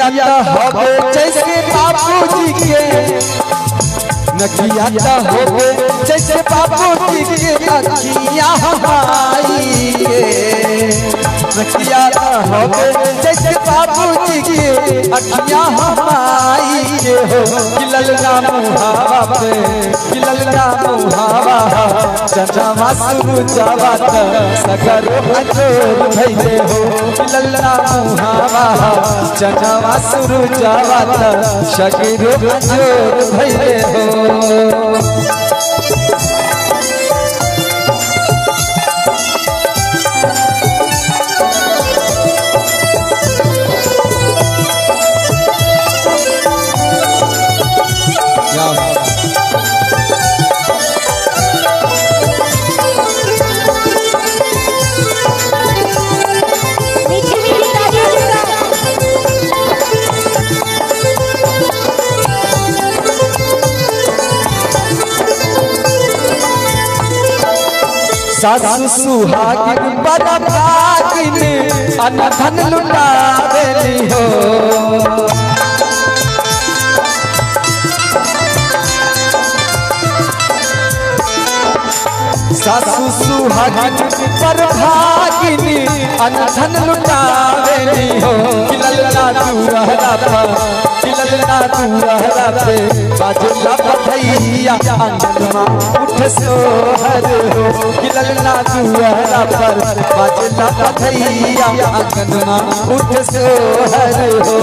नकिया होवे जैसे बाबूजी के, नकिया होवे जैसे बाबूजी के अखियां हमारी के, नकिया होवे जैसे बाबूजी के अखियां हमारी के हो। खिललना मुहावा पे खिललना मुहावा चंद्रमा सूरजवा सगर अजोर भइले हो। खिललना मुहावा चंद्रमा सूरजवा सगर अजोर भइले हो। सासु सुहागिन बड़ा भागिन अनधन लुटावेली हो। सासु सुहागिन पर भागिन अनधन लुटावेली हो। खिललना दुअरा खिललना दुअरा पे बाजला बधैया आंगनमा उठ सोहर हो। खिललना दुअरा पर बाजला बधैया आंगनमा उठ सोहर हो।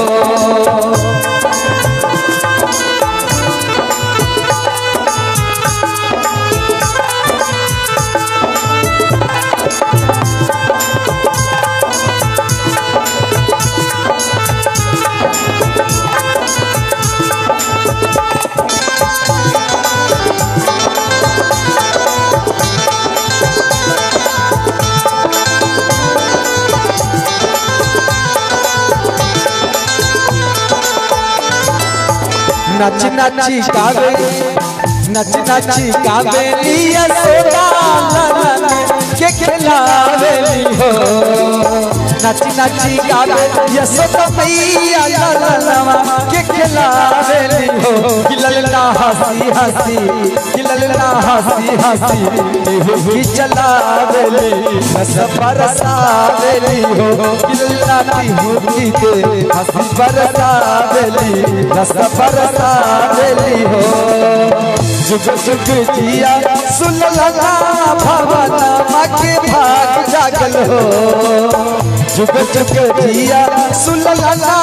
नच नची गावे नच नची गावेली यशोदा लालन के खिलावेली हो। नच नची गावे यशोदा मैया लालनवा के खिलावेली हो। खिललना हंसी हंसी खिललना हंसी हंसी चलावेली रस बरसावेली हो। खिललना तिहुती के हंसी बरसावेली रस बरसावेली हो। जुग जुग जिया सुललना भवनमा के भाग जागल हो। जुग जुग जिया सुललना